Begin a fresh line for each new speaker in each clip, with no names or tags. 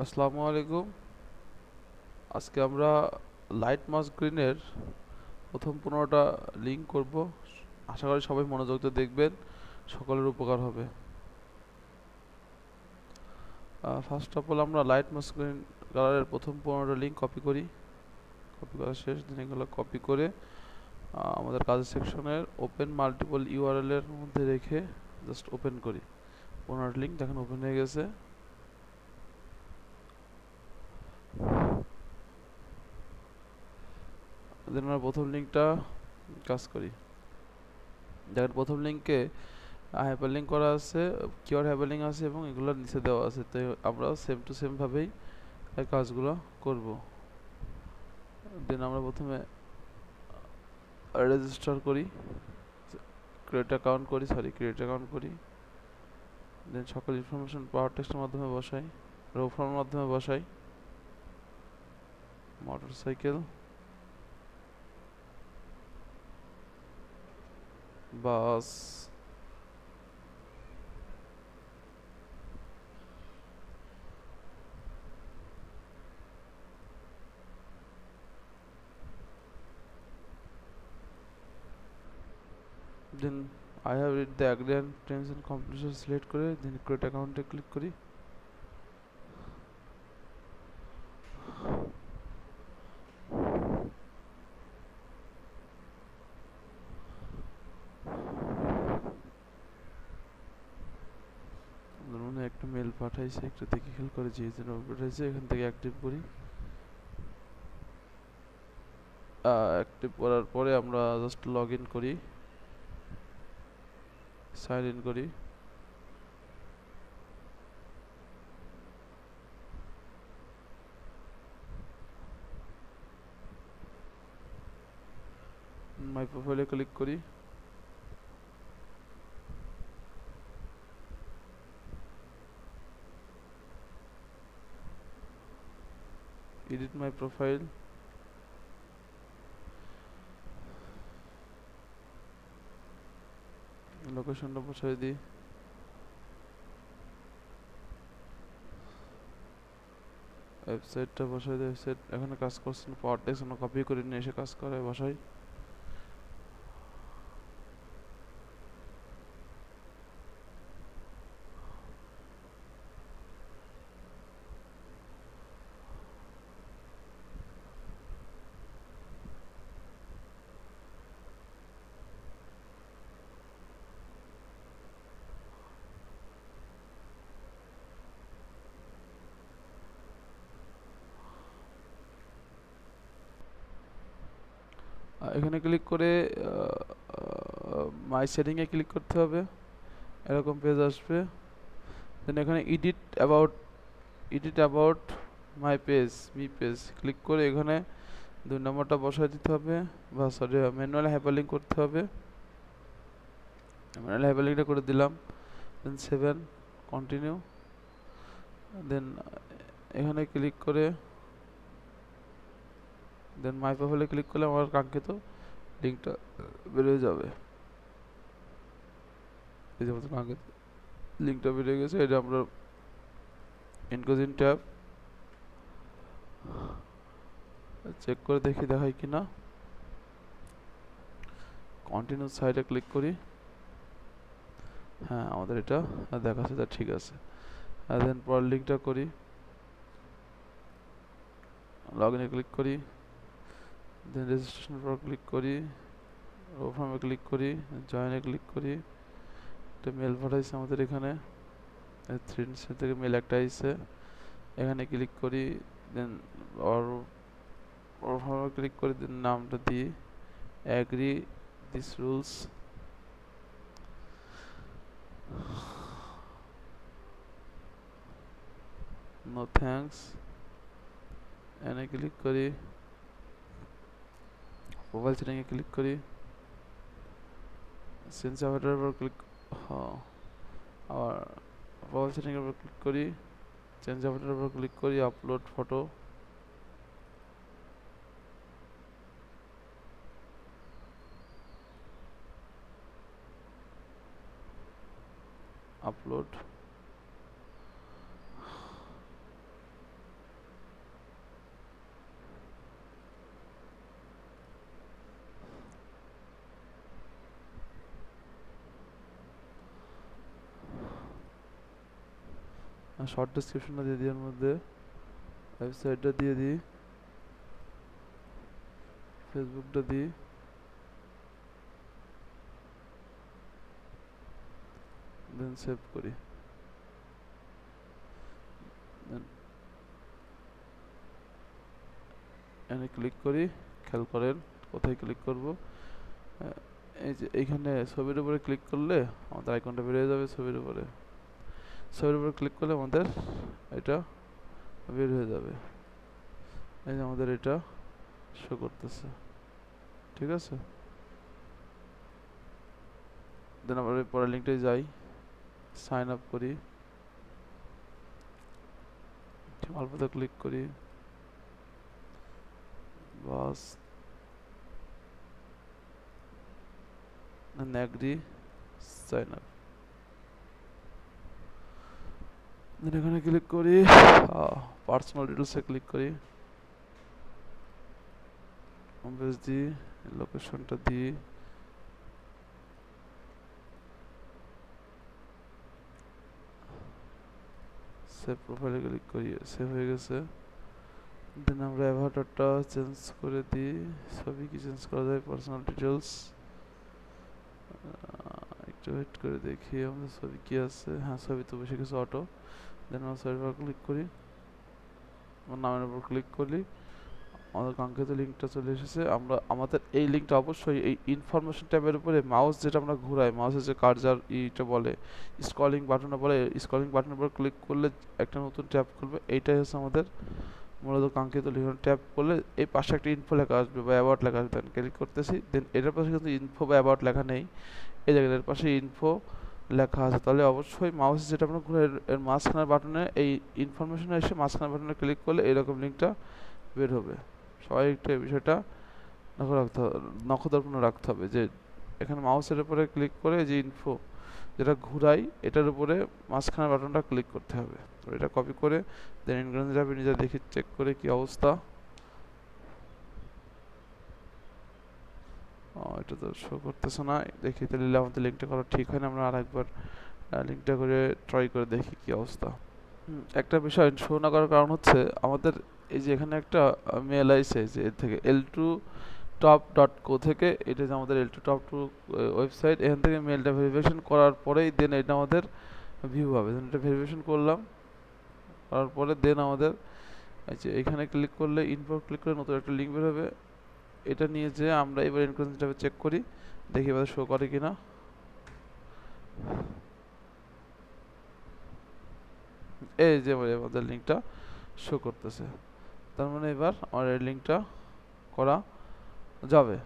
আসসালামু আলাইকুম। আজকে আমরা লাইট মাস গ্রিনের প্রথম 15টা লিঙ্ক করব। আশা করি সবাই মনোযোগ দিয়ে দেখবেন, সকলের উপকার হবে। ফার্স্ট অফ অল আমরা লাইট মাস গ্রিন কালারের প্রথম 15টা লিঙ্ক কপি করি। কপি করা শেষ, দিন এগুলো কপি করে আমাদের কাজের সেকশনের ওপেন মাল্টিপল ইউআরএল এর মধ্যে রেখে জাস্ট ওপেন করি। 15টা লিঙ্ক দেখেন ওপেন হয়ে গেছে। দেন আমরা প্রথম লিঙ্কটা কাজ করি। দেখেন প্রথম লিঙ্কে হাইপারলিঙ্ক করা আছে, কিওয়ার্ড হাইপারলিঙ্ক আছে এবং এগুলোর নিচে দেওয়া আছে। তো আমরা সেম টু সেম ভাবেই এই কাজগুলো করব। দেন আমরা প্রথমে রেজিস্টার করি, ক্রিয়েট অ্যাকাউন্ট করি। দেন সকল ইনফরমেশন পাওয়ার টেক্সটের মাধ্যমে বসাই, রো ফর্মের মাধ্যমে বসাই। Motorcycle, bus, then I have read the agreement terms and condition select করে দেন ক্রিয়েট অ্যাকাউন্টে ক্লিক করি। ধরুন একটা মেল পাঠাইছে, একটু দেখে খেয়াল করে যে পাঠাইছে, এখান থেকে অ্যাক্টিভ করি। অ্যাক্টিভ করার পরে আমরা জাস্ট লগ ইন করি, সাইন ইন করি। মাই প্রোফাইলে ক্লিক করি। এডিট মাই প্রোফাইল, লোকেশনটা বসাই দিই। ওয়েবসাইটটা বসাই দিই। ওয়েবসাইট এখানে কাজ করছেন, পাওয়ার টেক্সট আমরা কপি করে নিয়ে এসে কাজ করে বসাই। এখানে ক্লিক করে মাই সেটিংয়ে ক্লিক করতে হবে, এরকম পেজ আসবে। দেন এখানে edit about my page, me page click করে এখানে 2 নম্বরটা বসাই দিতে হবে, বা সরি ম্যানুয়াল হাইপারলিঙ্ক করতে হবে। ম্যানুয়াল হাইপারলিঙ্কটা করে দিলাম। দেন 7 কন্টিনিউ। দেন এখানে ক্লিক করে দেন মাই প্রোফাইলে ক্লিক করলে আমার কাঙ্ক্ষিত লিঙ্কটা বেরিয়ে যাবে। এই যে আমাদের কাঙ্ক্ষিত লিঙ্কটা বেরিয়ে গেছে। এটা আমরা ইনকোজিন ট্যাব চেক করে দেখি দেখাই কিনা। কন্টিনিউ সাইটে ক্লিক করি। হ্যাঁ, আমাদের এটা দেখাচ্ছে, তা ঠিক আছে। আর দেন পরের লিঙ্কটা করি, লগ ইনে ক্লিক করি, দেন রেজিস্ট্রেশনের পর ক্লিক করি, ও ফর্মে ক্লিক করি, জয়েনে ক্লিক করি। একটা মেল পাঠাইছে আমাদের এখানে, থ্রিন্স থেকে মেল একটা আইছে, এখানে ক্লিক করি। দেন ওর ফর্মে ক্লিক করে দেন নামটা দিই agree this rules. No thanks, এখানে ক্লিক করি, প্রোফাইল সেটিংয়ে ক্লিক করি, চেঞ্জ অ্যাভাটারের উপর ক্লিক, আবার প্রোফাইল সেটিংয়ের উপর ক্লিক করি, চেঞ্জ অ্যাভাটারের উপর ক্লিক করি, আপলোড ফটো, আপলোড। শর্ট ডেসক্রিপশনটা দিয়ে দিই, এর মধ্যে ওয়েবসাইটটা দিয়ে দিই, ফেসবুকটা দিই, দেন সেভ করি। দেন এখানে ক্লিক করি, খেয়াল করেন কোথায় ক্লিক করব, এই যে এইখানে ছবির উপরে ক্লিক করলে আমাদের আইকনটা বেরিয়ে যাবে। ছবির উপরে ক্লিক করলে আমাদের এটা বের হয়ে যাবে। এই যে আমাদের এটা শো করতেছে, ঠিক আছে। দেন আমরা পরের লিঙ্কটায় যাই, সাইন আপ করি, অল্পতে ক্লিক করি, বাস এগ্রি, সাইন আপ। দেন এখানে ক্লিক করি, পার্সোনাল ডিটেলসে ক্লিক করি, হোম পেজ দিই, লোকেশনটা দিই, সেভ প্রোফাইলে ক্লিক করি, সেভ হয়ে গেছে। দেন আমরা অ্যাভাটারটা চেঞ্জ করে দিই, ছবি কি চেঞ্জ করা যায়, পার্সোনাল ডিটেলস একটু ওয়েট করে দেখি আমাদের ছবি কি আছে। হ্যাঁ, ছবি তো বসে গেছে অটো। দেন আমরা ছবির উপর ক্লিক করি, আমার নামের উপর ক্লিক করি, আমাদের কাঙ্ক্ষিত লিঙ্কটা চলে এসেছে। আমরা আমাদের এই লিঙ্কটা অবশ্যই এই ইনফরমেশন ট্যাবের উপরে মাউস যেটা আমরা ঘুরাই, মাউসের যে কার্সার ইটা বলে স্ক্রলিং বাটন বলে, স্ক্রলিং বাটনের উপর ক্লিক করলে একটা নতুন ট্যাব খুলবে। এইটাই হচ্ছে আমাদের মূলত কাঙ্ক্ষিত লিঙ্ক। ট্যাপ করলে এই পাশে একটা ইনফো লেখা আসবে বা অ্যাবাউট লেখা আসবে, দেন ক্লিক করতেছি। দেন এটার পাশে কিন্তু ইনফো বা অ্যাবাউট লেখা নেই, এই জায়গায় এর পাশে ইনফো লেখা আছে। তাহলে অবশ্যই মাউস যেটা আমরা ঘুরে এর মাঝখানের বাটনে এই ইনফরমেশন এসে মাঝখানের বাটনে ক্লিক করলে এরকম লিঙ্কটা বের হবে। সবাই একটু এই বিষয়টা নখদর্পণ রাখতে হবে যে এখানে মাউসের উপরে ক্লিক করে যে ইনফো যেটা ঘুরাই এটার উপরে মাঝখানের বাটনটা ক্লিক করতে হবে। তো এটা কপি করে দেন ইনগ্রেডিয়েন্ট যাবে, নিজে দেখি চেক করে কি অবস্থা। এটা তো শো করতেছে না, দেখি তাহলে আমাদের লিঙ্কটা করা ঠিক হয় না। আমরা আরেকবার লিঙ্কটা করে ট্রাই করে দেখি কি অবস্থা। একটা বিষয় শো না করার কারণ হচ্ছে আমাদের এই যে এখানে একটা মেল আইছে যে এর থেকে l2top.co থেকে, এটা যে আমাদের l2top2 ওয়েবসাইট, এখান থেকে মেলটা ভেরিফিকেশন করার পরেই দেন এটা আমাদের ভিউ হবে। দেন এটা ভেরিফিকেশন করলাম, করার পরে দেন আমাদের এই যে এখানে ক্লিক করলে ইনফো ক্লিক করে নতুন একটা লিঙ্ক বের হবে। এটা নিয়ে যে আমরা এবার ইনক্লুশন ট্যাবে চেক করি, দেখি এবার শো করে কিনা। এই যে আমাদের লিঙ্কটা শো করতেছে, তার মানে এবার আমার এই লিঙ্কটা করা যাবে,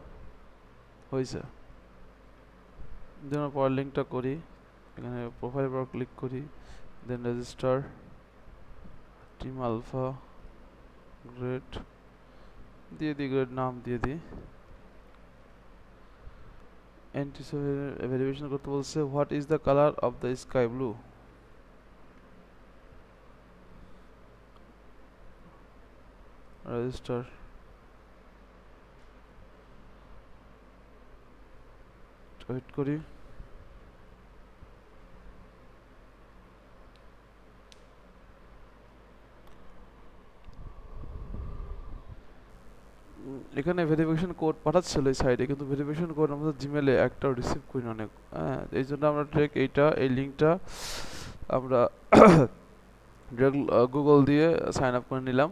হয়েছে। দেন পরের লিঙ্কটা করি, এখানে প্রোফাইল পর ক্লিক করি, দেন রেজিস্টার, টিম আলফা গ্রেড দিয়ে দিই, গ্রেড নাম দিয়ে দিই। এন্ট্রি ভেরিফিকেশন করতে বলছে what is the colour of the sky blue, register. Wait করি, এখানে ভেরিফিকেশন কোড পাঠাচ্ছিল এই সাইডে, কিন্তু ভেরিফিকেশন কোড আমাদের জিমেলে একটাও রিসিভ করি না অনেক। হ্যাঁ, এই জন্য আমরা ডিরেক্ট এই লিঙ্কটা আমরা গুগল দিয়ে সাইন আপ করে নিলাম।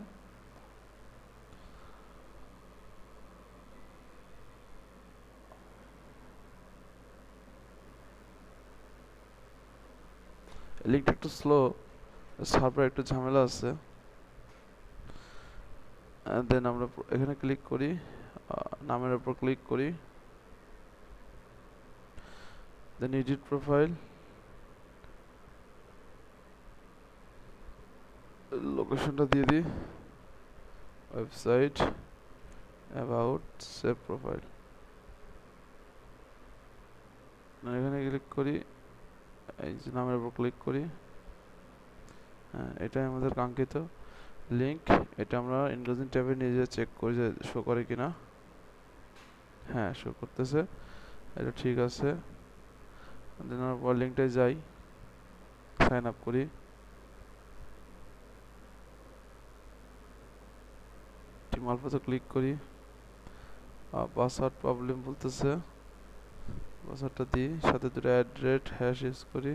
লিঙ্কটা একটু স্লো, সার্ভার একটু ঝামেলা আছে। দেন আমরা এখানে ক্লিক করি, নামের উপর ক্লিক করি, দেন এডিট প্রোফাইল, লোকেশনটা দিয়ে দিই, ওয়েবসাইট, অ্যাবাউট, সেভ প্রোফাইল। এখানে ক্লিক করি, এই যে নামের উপর ক্লিক করি। হ্যাঁ, এটাই আমাদের কাঙ্ক্ষিত লিঙ্ক। এটা আমরা ইনক্লুশন ট্যাবে নিজে চেক করি যে শো করে কিনা। হ্যাঁ, শো করতেছে, এটা ঠিক আছে। দেন আমরা লিঙ্কটায় যাই, সাইন আপ করি, মালপত্র ক্লিক করি, পাসওয়ার্ড প্রবলেম বলতেছে, পাসওয়ার্ডটা দিই, সাথে দুটো অ্যাড্রেস হ্যাশ ইউজ করি।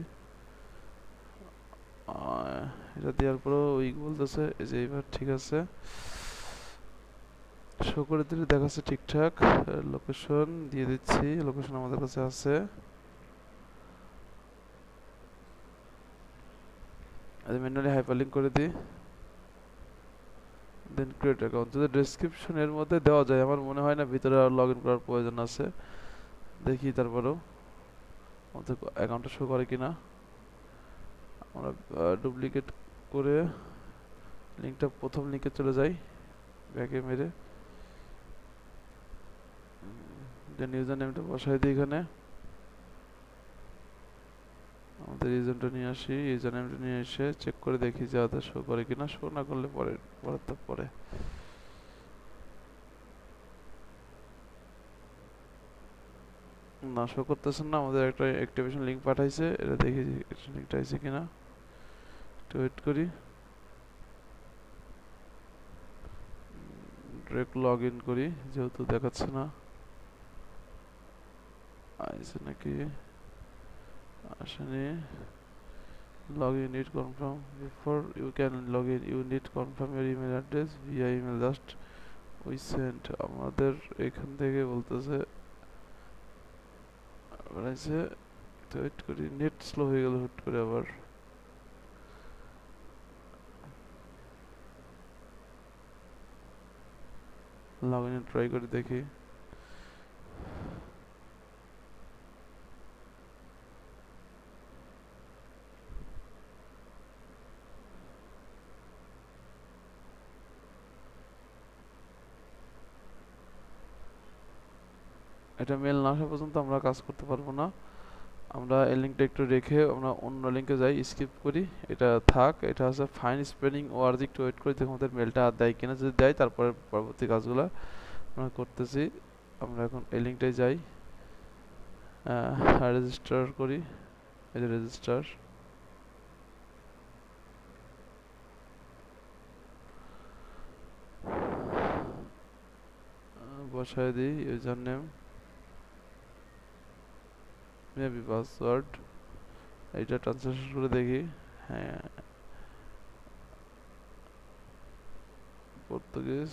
এটা দেওয়ার পরও উইক বলতেছে, এই যে এইবার ঠিক আছে, শো করে দিলে দেখাচ্ছে ঠিকঠাক। লোকেশন দিয়ে দিচ্ছি, লোকেশন আমাদের কাছে আছে। ম্যানুয়ালি হাইপারলিংক করে দিই, দেন ক্রিয়েট অ্যাকাউন্ট। যদি ডেসক্রিপশনের মধ্যে দেওয়া যায়, আমার মনে হয় না ভিতরে আর লগ ইন করার প্রয়োজন আছে, দেখি তারপরেও আমাদের অ্যাকাউন্টটা শো করে কিনা। আমরা ডুপ্লিকেট করে লিঙ্কটা প্রথম লিঙ্কে চলে যাই, ব্যাকে মেরে দেন ইউজার নেমটা বসাই দিই এখানে, আমাদের ইউজারটা নিয়ে আসি, ইউজার নেমটা নিয়ে এসে চেক করে দেখি যে আদা শো করে কিনা। শো না করলে পরে না শো করতেছেন না, আমাদের একটা অ্যাক্টিভেশন লিঙ্ক পাঠাইছে, এটা দেখি লিঙ্কটা আইছে কিনা, একটু ওয়েট করি। ডিরেক্ট লগ ইন করি, যেহেতু দেখাচ্ছে না আইছে নাকি আসেনি। login need confirm before you can log in you need confirm your email address via email just we sent। আমাদের এখান থেকে বলতেছে বানাইছে, তো ওয়েট করি, নেট স্লো হয়ে গেল হুট করে আবার। লগ ইন ট্রাই করে দেখি, এটা মেল না আসা পর্যন্ত আমরা কাজ করতে পারবো না। আমরা এই লিঙ্কটা একটু রেখে আমরা অন্য লিঙ্কে যাই, স্কিপ করি, এটা থাক। এটা হচ্ছে ফাইন স্পেলিং ওয়ার্ড, একটু ওয়েট করে দেখো আমাদের মেলটা দেয় কিনা, যদি দেয় তারপরে পরবর্তী কাজগুলো আমরা করতেছি। আমরা এখন এই লিঙ্কটাই যাই, রেজিস্টার করি, এই যে রেজিস্টার, বসায় দিই ইউজার নেম, মেবি পাসওয়ার্ড, এইটা ট্রান্সলেশন করে দেখি। হ্যাঁ, পর্তুগিজ,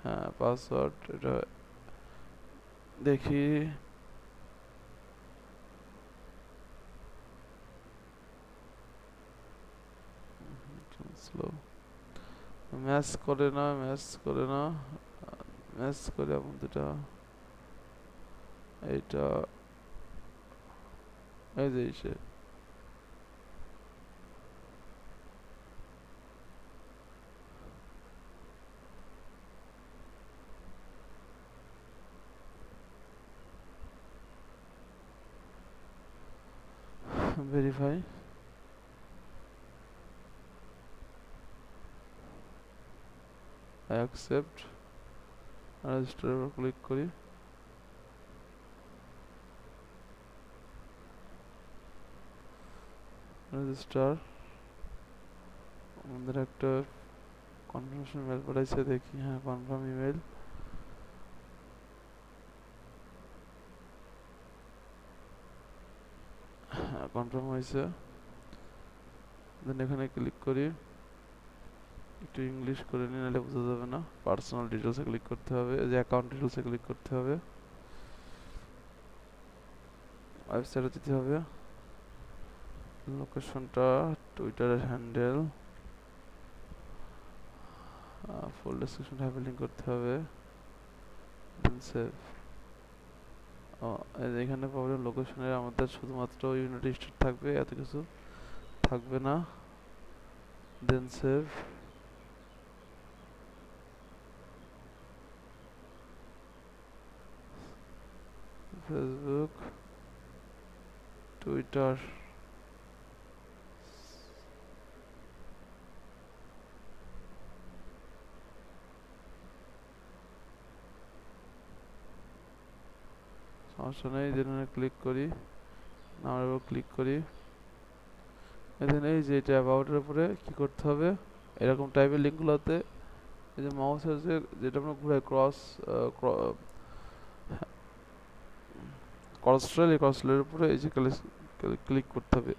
হ্যাঁ পাসওয়ার্ড, এটা দেখি। স্লো ম্যাচ করে না, ম্যাচ করে এমন দুটা, এইটা এই যে এসে ভেরিফাই, অ্যাকসেপ্ট, রেজিস্টার ক্লিক করি, রেজিস্টার। আমাদের একটা কনফার্মেশন মেল পাঠাইছে, দেখি, হ্যাঁ কনফার্ম ইমেল, হ্যাঁ কনফার্ম হয়েছে। দেন এখানে ক্লিক করি, একটু ইংলিশ করে নিয়ে, নাহলে বোঝা যাবে না। পার্সোনাল ডিটেলসে ক্লিক করতে হবে, যে অ্যাকাউন্ট ডিটেলসে ক্লিক করতে হবে, ওয়েবসাইটে দিতে হবে, লোকেশনটা, টুইটারের হ্যান্ডেল, ফুল ডেসক্রিপশন হাইপারলিংক করতে হবে, দেন সেভ। এখানে প্রবলেম, লোকেশনের আমাদের শুধুমাত্র ইউনাইটেড স্টেট থাকবে, এত কিছু থাকবে না, দেন সেভ। ফেসবুক, টুইটার, সমস্যা নেই, যেখানে ক্লিক করি, আমার উপর ক্লিক করি, এখানে এই যে এটা অ্যাবাউটের উপরে কি করতে হবে, এরকম টাইপের লিঙ্কগুলোতে এই যে মাউসের যেটা আমরা ঘুরাই ক্রস ক্রসট্রেল, এই ক্রসট্রেলের উপরে এই যে ক্লিক করতে হবে।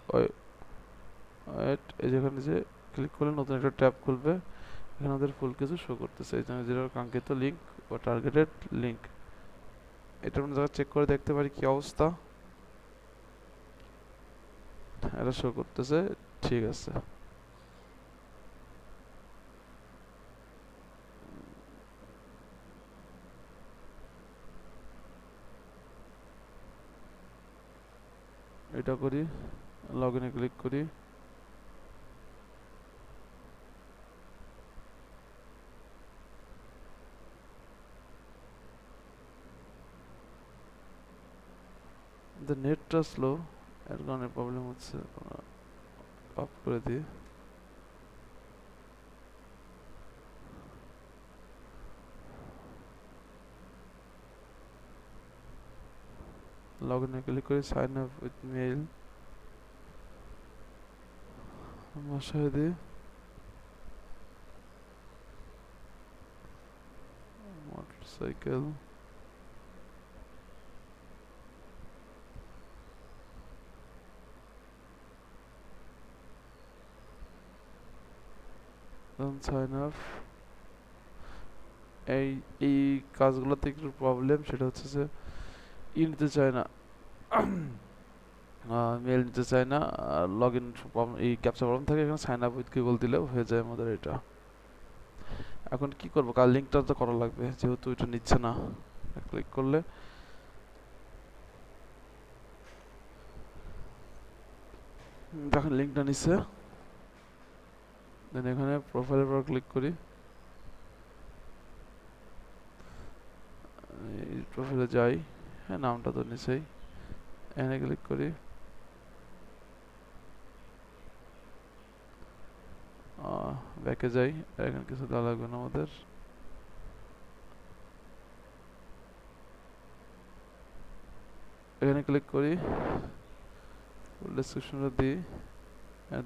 এই যেখানে যে ক্লিক করলে নতুন একটা ট্যাব খুলবে, এখানে আমাদের ফুল কিছু শো করতেছে, এই জন্য যেটা কাঙ্ক্ষিত লিঙ্ক বা টার্গেটেড লিঙ্ক। এটা আমরা জায়গা চেক করে দেখতে পারি কি অবস্থা। এটা শো করতেছে, ঠিক আছে। এটা করি, লগ ইনে ক্লিক করি। নেটটা স্লো, এর কারণে প্রবলেম হচ্ছে, অফ করে দিই। লগ ইনে ক্লিক করি, সাইন আপ উইথ মেইল বসাই দিই। Motorcycle, sign up. এই কাজগুলোতে একটু প্রবলেম, সেটা হচ্ছে যে নিতে চায় না, মেল নিতে চায় না, লগ ইন এই ক্যাপচা প্রবলেম থাকে। এখানে সাইন আপ উইথ গুগল দিলেও হয়ে যায় আমাদের এটা। এখন কি করবো, কার লিঙ্কটা তো করা লাগবে, যেহেতু এটা নিচ্ছে না। ক্লিক করলে দেখেন লিঙ্কটা নিচ্ছে। দেন এখানে প্রোফাইলের উপর ক্লিক করি, প্রোফাইলে যাই, হ্যাঁ নামটা তো নিচেই, এখানে ক্লিক করি। ব্যাকে যাই, এখানে কিছু দেওয়া লাগবে না আমাদের। এখানে ক্লিক করি, ফুল ডেসক্রিপশনটা দিই।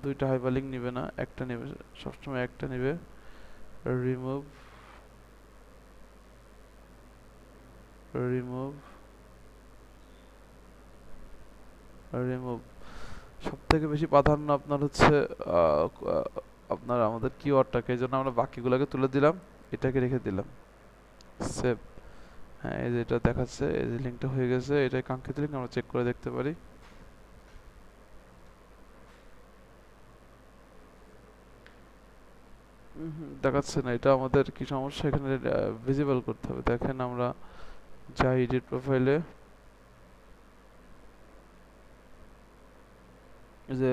দুইটা হাইপারলিঙ্ক নিবে না, একটা নেবে, সবসময় একটা নেবে। Remove, remove, remove. সব থেকে বেশি প্রাধান্য আপনার হচ্ছে আপনার আমাদের কিওয়ার্ডটাকে, এই জন্য আমরা বাকিগুলোকে তুলে দিলাম, এটাকে রেখে দিলাম। সেভ, হ্যাঁ এই যে এটা দেখাচ্ছে, এই যে লিঙ্কটা হয়ে গেছে, এটাই কাঙ্ক্ষিত লিঙ্ক, আমরা চেক করে দেখতে পারি। দেখাচ্ছে না, এটা আমাদের কি সমস্যা, এখানে ভিজিবল করতে হবে। দেখেন আমরা যাই এডিট প্রোফাইলে, যে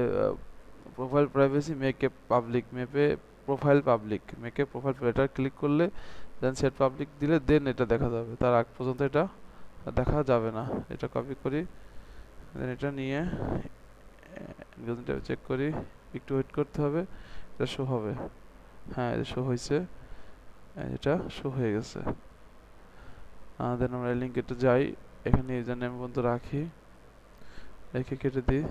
profile privacy make a public, মেপে profile public, make a profile, এটা ক্লিক করলে দেন সেট পাবলিক দিলে দেন এটা দেখা যাবে, তার আগ পর্যন্ত এটা দেখা যাবে না। এটা কপি করি, দেন এটা নিয়ে চেক করি, একটু ওয়েট করতে হবে, এটা শো হবে। হ্যাঁ এটা শো হয়েছে, এটা শো হয়ে গেছে। দেন আমরা লিঙ্ক এটা যাই, এখানে ইউজার নেম পর্যন্ত রাখি, রেখে কেটে দিই।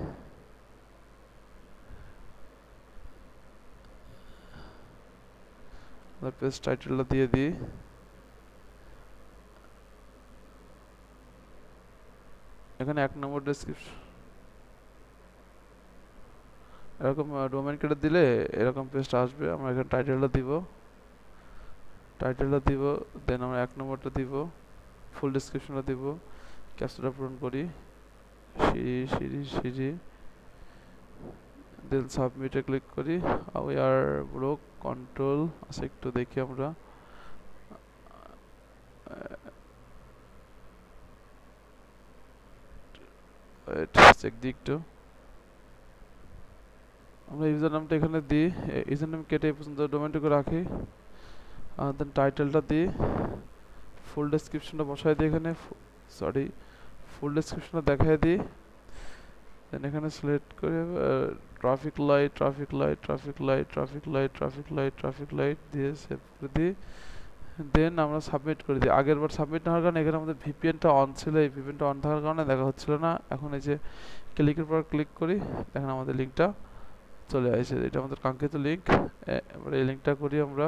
পেজ টাইটেলটা দিয়ে দিই। এখানে 1 নম্বর ডেসক্রিপশন, এরকম ডোমেইন কেটে দিলে এরকম পেজটা আসবে। আমরা এখানে টাইটেলটা দিব, দেন আমরা 1 নম্বরটা দিব, ফুল ডেসক্রিপশনটা দিব, ক্যাপচাটা পূরণ করি, সিঁড়ি, দেন সাবমিটে ক্লিক করি। উই আর ব্রোক কন্ট্রোল আছে, একটু দেখি আমরা। চেক দিই একটু, আমরা ইউজার নামটা এখানে দিই, ইউজার নাম কেটে এই পর্যন্ত ডোমেইনটুকু রাখি। দেন টাইটেলটা দিই, ফুল ডেসক্রিপশনটা বসাই দিই এখানে, সরি ফুল ডেসক্রিপশনটা দেখাই দিই। দেন এখানে সিলেক্ট করে ট্রাফিক লাইট দিয়ে সেভ করে দিই। দেন আমরা সাবমিট করে দিই। আগের বার সাবমিট না হওয়ার কারণে এখানে আমাদের ভিপিএনটা অন ছিল, এই ভিপিএনটা অন থাকার কারণে দেখা হচ্ছিল না। এখন এই যে ক্লিকের পর ক্লিক করি, দেখেন আমাদের লিঙ্কটা চলে আসে, এটা আমাদের কাঙ্ক্ষিত লিঙ্ক। এবার এই লিঙ্কটা করি আমরা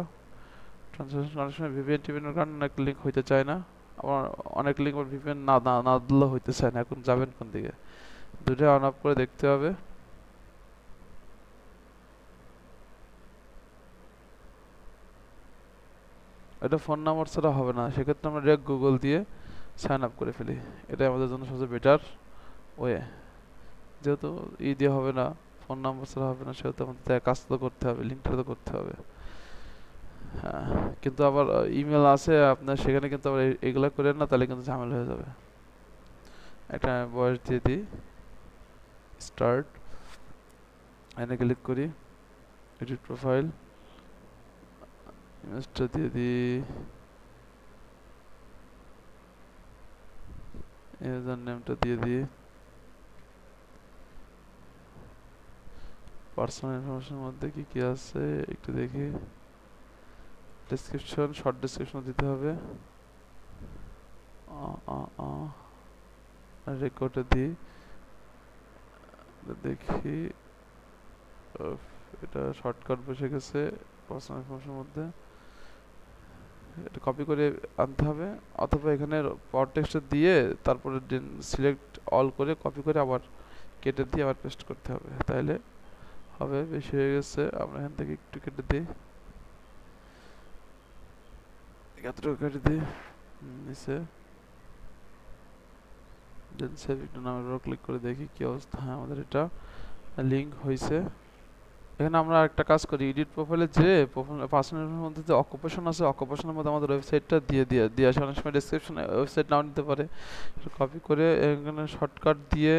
ট্রানজাকশন করার সময় ভিপিএন টিপিএনের কারণে অনেক লিঙ্ক হইতে চায় না, আবার অনেক লিঙ্ক ভিপিএন না দিলেও হইতে চায় না। এখন যাবেন কোন দিকে? দুটো অন অফ করে দেখতে হবে। এটা ফোন নাম্বার ছাড়া হবে না, সেক্ষেত্রে আমরা ডিরেক্ট গুগল দিয়ে সাইন আপ করে ফেলি, এটাই আমাদের জন্য সবচেয়ে বেটার ওয়ে। যেহেতু দিয়ে হবে না, ফোন নাম্বার ছাড়া হবে না, সেহেতু আমাদের কাজ তো করতে হবে, লিঙ্কটা তো করতে হবে। হ্যাঁ, কিন্তু আবার ইমেল আছে আপনার, সেখানে কিন্তু আবার এগুলা করেন না, তাহলে কিন্তু ঝামেলা হয়ে যাবে। একটা বয়স দিয়ে দিই, স্টার্ট, এনে ক্লিক করি, এডিট প্রোফাইল, ইমেজটা দিয়ে দিই, ইউজার নেমটা দিয়ে দিই, পার্সোনাল ইনফরমেশনের মধ্যে কি কি আছে একটু দেখি, ডেসক্রিপশন, শর্ট ডেসক্রিপশন দিতে হবে, রেকর্ডে দিই, দেখি এটা শর্টকাট বসে গেছে পার্সোনাল ইনফরমেশনের মধ্যে, এটা কপি করে আনতে হবে, অথবা এখানে পাওয়ার টেক্সট দিয়ে তারপরে সিলেক্ট অল করে কপি করে আবার কেটে দিয়ে আবার পেস্ট করতে হবে, তাহলে হবে। বেশি হয়ে গেছে, আমরা এখান থেকে একটু কেটে দিই, এতটুকু কেটে দিই নিচে, দেন সেভ একটু নামের উপর ক্লিক করে দেখি কি অবস্থা। হ্যাঁ, আমাদের এটা লিঙ্ক হয়েছে। এখানে আমরা একটা কাজ করি, এডিট প্রোফাইলে যে পার্সোনাল মধ্যে যে অকুপেশন আছে, অকুপেশনের মধ্যে আমাদের ওয়েবসাইটটা দিয়ে আসে। অনেক সময় ডেসক্রিপশনে ওয়েবসাইট নাও নিতে পারে, কপি করে এখানে শর্টকাট দিয়ে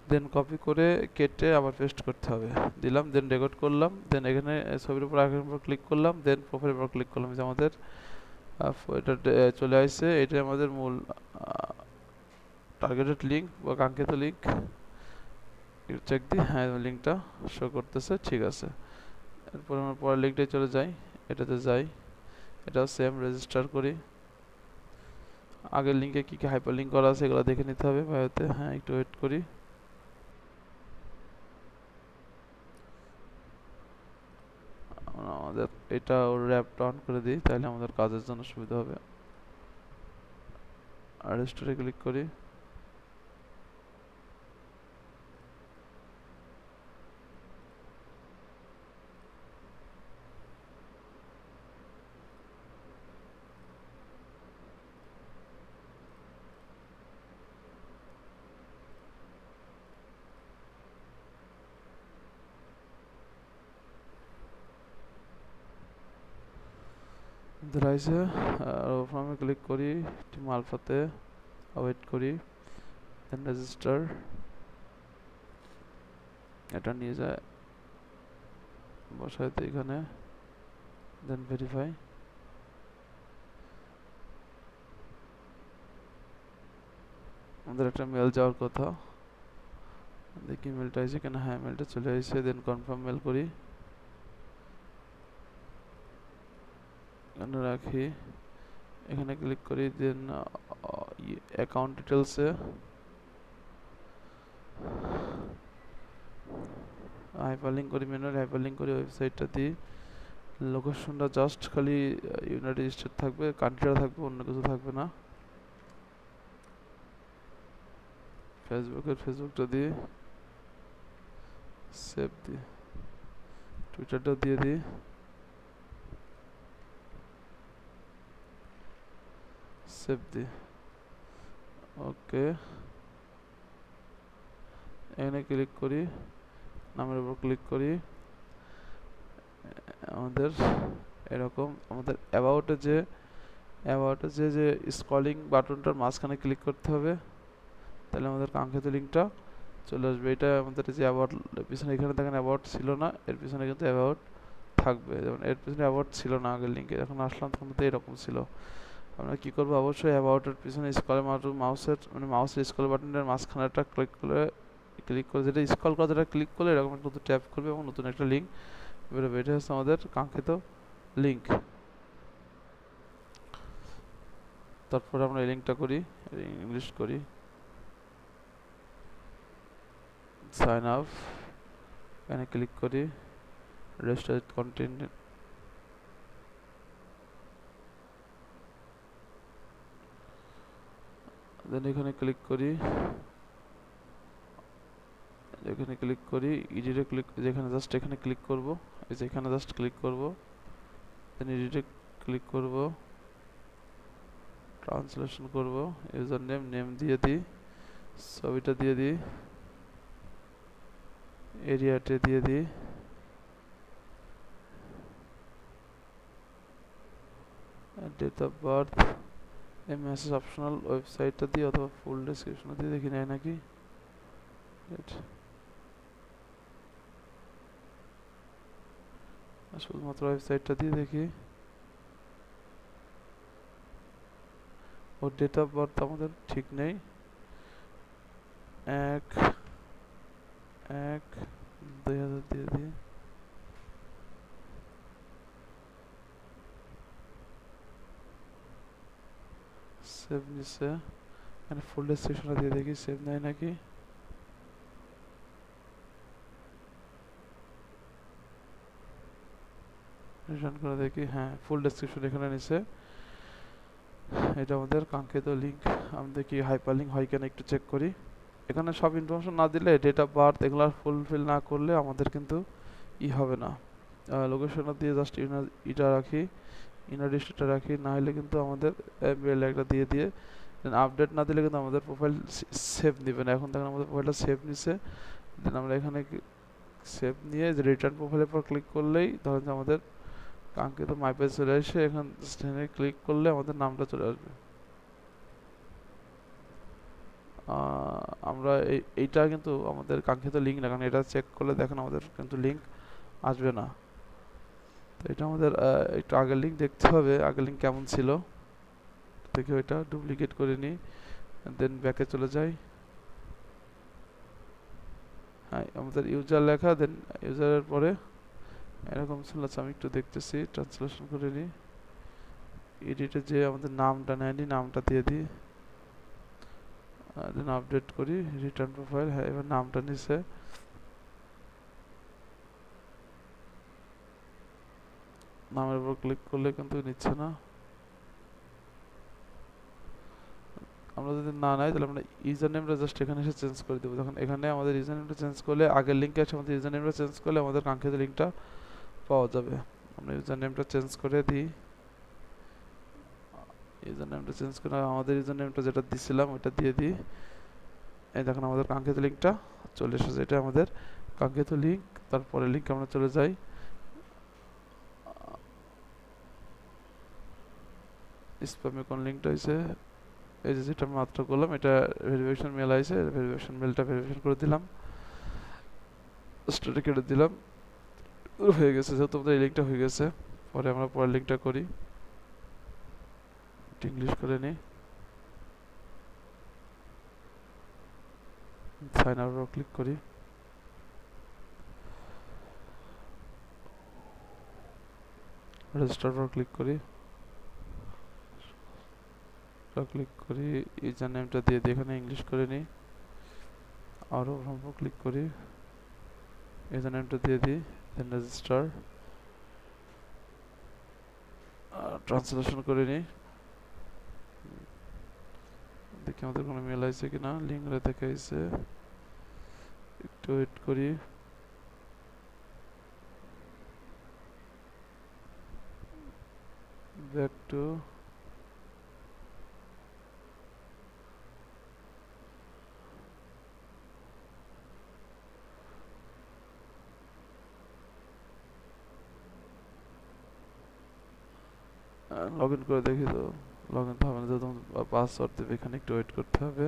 দেন কপি করে কেটে আবার পেস্ট করতে হবে। দিলাম, দেন রেকর্ড করলাম, দেন এখানে ছবির উপর আইকনের উপর ক্লিক করলাম, দেন প্রোফাইলের উপর ক্লিক করলাম, যে আমাদের এটা চলে আসছে। এটা আমাদের মূল টার্গেটেড লিঙ্ক বা কাঙ্ক্ষিত লিঙ্ক। চেক দিই, হ্যাঁ লিঙ্কটা শো করতেছে, ঠিক আছে। এরপর আমরা পরের লিঙ্কটাই চলে যাই, এটাতে যাই, এটাও সেম রেজিস্টার করি। আগের লিঙ্কে কি কি হাইপার লিঙ্ক করা আছে এগুলো দেখে নিতে হবে বায়োতে। হ্যাঁ, একটু ওয়েট করি। আমাদের এটা র্যাপটা অন করে দিই, তাহলে আমাদের কাজের জন্য সুবিধা হবে। আর রেজিস্টারে ক্লিক করি, ধরাইছে, আর ফর্মে ক্লিক করি, টিম আলফাতে ওয়েট করি, দেন রেজিস্টার, এটা নিয়ে যায় বসাইতে এখানে, দেন ভেরিফাই। আমাদের একটা মেল যাওয়ার কথা, দেখি মেলটা এসে কেন। হ্যাঁ, মেলটা চলে এসেছে, দেন কনফার্ম মেল করি, এখানে রাখি, এখানে ক্লিক করি, দেন অ্যাকাউন্ট ডিটেলসে হাইপারলিঙ্ক করি, মেনুর হাইপারলিঙ্ক করি, ওয়েবসাইটটা দিই, লোকেশনটা জাস্ট খালি ইউনাইটেড স্টেট থাকবে, কান্ট্রিটা থাকবে, অন্য কিছু থাকবে না। ফেসবুকটা দিই, সেভ দিই, টুইটারটাও দিয়ে দিই, সেভ দিই, ওকে। এখানে ক্লিক করি, নামের উপর ক্লিক করি, আমাদের এরকম আমাদের অ্যাবাউটে যে স্ক্রলিং বাটনটার মাঝখানে ক্লিক করতে হবে, তাহলে আমাদের কাঙ্ক্ষিত লিঙ্কটা চলে আসবে। এটা আমাদের যে অ্যাবাউট পিছনে এখানে দেখেন অ্যাবাউট ছিল না, এর পিছনে কিন্তু অ্যাবাউট থাকবে। যেমন এর পিছনে অ্যাবাউট ছিল না আগের লিঙ্কে, যখন আসলাম তখন তো এরকম ছিল। আমরা কি করবো, অবশ্যই অ্যাবাউটের পিছনে স্ক্রল মাউসের স্ক্রল বাটনের মাঝখানেটা ক্লিক করে যেটা স্ক্রল করা, যেটা ক্লিক করলে এরকম একটা নতুন ট্যাপ করবে এবং নতুন একটা লিঙ্ক বেরোবে। এটা হচ্ছে আমাদের কাঙ্ক্ষিত লিঙ্ক। তারপরে আমরা এই লিঙ্কটা করি, ইংলিশ করি, সাইন আপ, এখানে ক্লিক করি, রেজিস্টার কন্টেন্ট, দেন এখানে ক্লিক করি, এখানে ক্লিক করি, এডিটে ক্লিক, যেখানে জাস্ট এখানে ক্লিক করব, এই যে এখানে জাস্ট ক্লিক করব, দেন এডিটে ক্লিক করব, ট্রান্সলেশন করব, ইউজার নেম নেম দিয়ে দিই, ছবিটা দিয়ে দিই, এরিয়াতে দিয়ে দিই, ডেট অফ বার্থ, এই মেসেজ অপশনাল ওয়েবসাইটটা দিয়ে অথবা ফুল ডেসক্রিপশন দিয়ে দেখি নেয় নাকি, শুধুমাত্র ওয়েবসাইটটা দিয়ে দেখি। ওর ডেট অফ বার্থ আমাদের ঠিক নেই, 1/1/2000 দিয়ে দিই, সেভ নিচ্ছে, এখানে ফুল ডেসক্রিপশনটা দিয়ে দেখি সেভ নেয় নাকি, রিটার্ন করে দেখি, হ্যাঁ ফুল ডেসক্রিপশন এখানে নিছে, এটা আমাদের কাঙ্ক্ষিত লিঙ্ক। আমি দেখি হাইপার লিঙ্ক হয় কিনা একটু চেক করি। এখানে সব ইনফরমেশন না দিলে, ডেট অফ বার্থ এগুলো ফুলফিল না করলে আমাদের কিন্তু হবে না। লোকেশনটা দিয়ে জাস্ট এটা রাখি, ইনার ডিস্ট্রিক্টটা রাখি, না হলে কিন্তু আমাদের মেল একটা দিয়ে দেন আপডেট না দিলে কিন্তু আমাদের প্রোফাইল সেভ নেবে না। এখন দেখেন আমাদের প্রোফাইলটা সেভ নিছে, দেন আমরা এখানে সেভ নিয়ে যে রিটার্ন প্রোফাইলের পর ক্লিক করলেই ধরেন যে আমাদের কাঙ্ক্ষিত মাই পেজ চলে আসে, এখানে ক্লিক করলে আমাদের নামটা চলে আসবে। আমরা এইটা কিন্তু আমাদের কাঙ্ক্ষিত লিঙ্ক না, কারণ এটা চেক করলে দেখেন আমাদের কিন্তু লিঙ্ক আসবে না। তো এটা আমাদের একটু আগের লিঙ্ক দেখতে হবে, আগের লিঙ্ক কেমন ছিল দেখে ওইটা ডুপ্লিকেট করে নিই, দেন ব্যাকে চলে যাই। হ্যাঁ আমাদের ইউজার লেখা, দেন ইউজারের পরে এরকম ছিল, আমি একটু দেখতেছি, ট্রান্সলেশন করে নিই, এডিটে যে আমাদের নামটা নেয়নি, নামটা দিয়ে দিই, দেন আপডেট করি, রিটার্ন প্রোফাইল, হ্যাঁ এবার নামটা নিছে, নামের উপর ক্লিক করলে কিন্তু নিচ্ছে না। আমরা যদি না নাই তাহলে আমরা ইউজার নেমটা জাস্ট এখানে এসে চেঞ্জ করে দেবো। তখন এখানে আমাদের ইউজার নেমটা চেঞ্জ করলে, আগের লিঙ্কে এসে আমাদের ইউজার নেমটা চেঞ্জ করলে আমাদের কাঙ্ক্ষিত লিঙ্কটা পাওয়া যাবে। আমরা ইউজার নেমটা চেঞ্জ করে দিই, ইউজার নেমটা চেঞ্জ করে আমাদের ইউজার নেমটা যেটা দিছিলাম ওটা দিয়ে দিই, এই দেখেন আমাদের কাঙ্ক্ষিত লিঙ্কটা চলে এসেছে, এটা আমাদের কাঙ্ক্ষিত লিঙ্ক। তারপরে লিঙ্ক আমরা চলে যাই, স্প্যামে কোন লিঙ্কটা হয়েছে, এই যে যেটা মাত্র করলাম, এটা ভেরিফিকেশন মেল আইছে, ভেরিফিকেশন মেলটা ভেরিফিকেশন করে দিলাম, স্টোরে কেটে দিলাম, হয়ে গেছে। যেহেতু আমাদের এই লিঙ্কটা হয়ে গেছে, পরে আমরা পরের লিঙ্কটা করি, ইংলিশ করে নিই, সাইন আপ ক্লিক করি, রেজিস্টার পর ক্লিক করি, ক্লিক করি, ইউজার নেমটা দিয়ে দিই, এখানে ইংলিশ করে নিই, আরও ক্লিক করি, ইউজার নেমটা দিয়ে দিই, দেন রেজিস্টার, ট্রান্সলেশন করে নিই, দেখি আমাদের কোনো মেল আইছে কিনা, লিঙ্কটা দেখাইছে, একটু ওয়েট করি, ব্যাক টু লগ ইন করে দেখি। তো লগ ইন তো হবে না, যেহেতু পাসওয়ার্ড দেবে, এখানে একটু ওয়েট করতে হবে।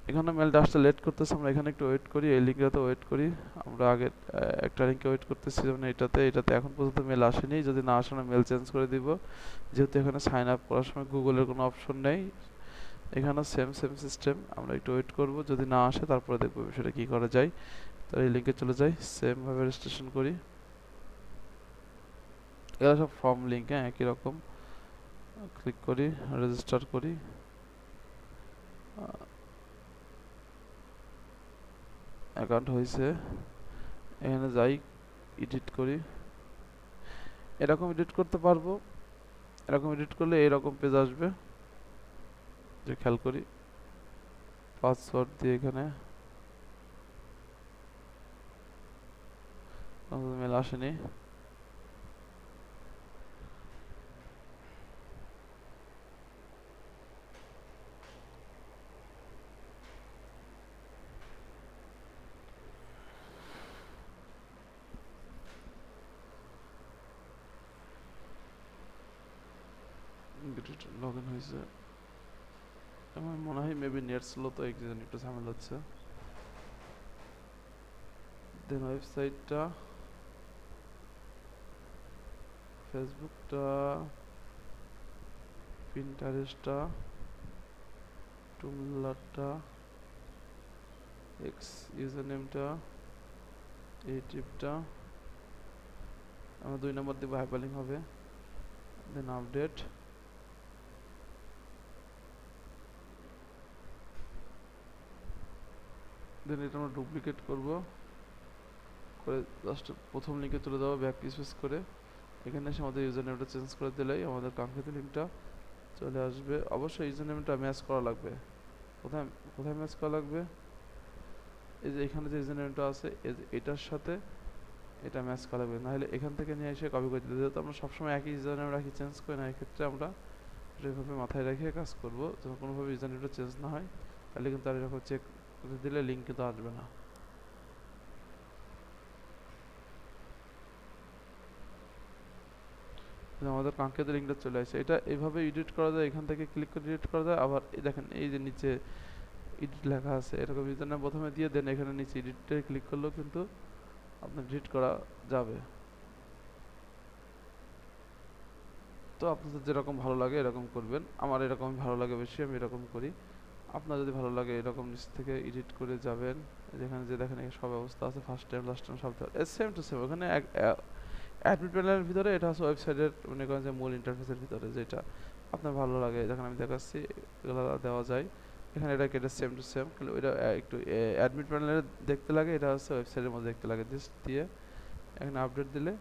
এখানে মেলটা আসতে লেট করতেছে, আমরা এখানে একটু ওয়েট করি, এই লিঙ্কটাতে ওয়েট করি। আমরা আগে একটা লিঙ্কে ওয়েট করতেছি, মানে এটাতে এখন পর্যন্ত মেল আসেনি, যদি না আসে মেল চেঞ্জ করে দিব। যেহেতু এখানে সাইন আপ করার সময় গুগলের কোনো অপশন নেই, এখানে সেম সিস্টেম, আমরা একটু ওয়েট করব, যদি না আসে তারপরে দেখবো বিষয়টা কী করা যায়। তো এই লিঙ্কে চলে যাই, সেমভাবে রেজিস্ট্রেশন করি, এগুলো সব ফর্ম লিঙ্ক, হ্যাঁ একই রকম, ক্লিক করি, রেজিস্টার করি, অ্যাকাউন্ট হয়েছে, এখানে যাই, এডিট করি, এরকম এডিট করতে পারবো। এরকম এডিট করলে এরকম পেজ আসবে, যে খেয়াল করি পাসওয়ার্ড দিয়ে এখানে মেল আসেনি। লগ ইন হয়েছে, আমার মনে হয় মেবি নেট স্লো, তো এই জন্য একটু ঝামেলা হচ্ছে। দেন ওয়েবসাইটটা, ফেসবুকটা, পিন্টারেস্টটা, টুমলারটা, এক্স ইউজার নেমটা, এই টিপটা আমরা 2 নম্বর দেবো, হাইপারলিংক হবে। দেন আপডেট, দেন এটা আমরা ডুপ্লিকেট করব, করে জাস্ট প্রথম লিঙ্কে চলে যাবো, ব্যাক স্পেস করে এখানে এসে আমাদের ইউজার নেমটা চেঞ্জ করে দিলেই আমাদের কাঙ্ক্ষিত লিঙ্কটা চলে আসবে। অবশ্যই ইউজার নেমটা ম্যাচ করা লাগবে। কোথায় কোথায় ম্যাচ করা লাগবে? এই যে এখানে যে ইউজার নেমটা আছে এটার সাথে এটা ম্যাচ করা লাগবে, নাহলে এখান থেকে নিয়ে এসে কপি করে দিতে। যেহেতু আমরা সবসময় একই ইউজার নেম রাখি, চেঞ্জ করি না, এক্ষেত্রে আমরা এভাবে মাথায় রেখে কাজ করব, যেন কোনোভাবে ইউজার নেমটা চেঞ্জ না হয়। তাহলে কিন্তু আর এরকম চেক করে দিলে লিঙ্ক কিন্তু আসবে না। আমাদের কাঙ্ক্ষিত লিঙ্কটা চলে আসে। এটা এইভাবে এডিট করা যায়, এখান থেকে ক্লিক করে এডিট করা যায়। আবার দেখেন এই যে নিচে এডিট লেখা আছে, এরকম ইউজার নেম প্রথমে দিয়ে দেন, এখানে নিচে এডিটে ক্লিক করলেও কিন্তু আপনার এডিট করা যাবে। তো আপনাদের যেরকম ভালো লাগে এরকম করবেন। আমার এরকম ভালো লাগে বেশি, আমি এরকম করি। আপনার যদি ভালো লাগে এরকম নিচ থেকে এডিট করে যাবেন। যেখানে যে দেখেন সব অবস্থা আছে, ফার্স্ট টাইম লাস্ট টাইম সব সেম টু সেম। ওখানে অ্যাডমিন প্যানেলের ভিতরে, এটা হচ্ছে ওয়েবসাইটের মনে করেন যে মূল ইন্টারফেসের ভিতরে যেটা আপনার ভালো লাগে। দেখেন আমি দেখাচ্ছি, এগুলো দেওয়া যায় এখানে। এটা কেটে সেম টু সেম, কিন্তু এটা একটু অ্যাডমিন প্যানেলে দেখতে লাগে, এটা হচ্ছে ওয়েবসাইটের মধ্যে দেখতে লাগে। জাস্ট দিয়ে এখানে আপডেট দিলে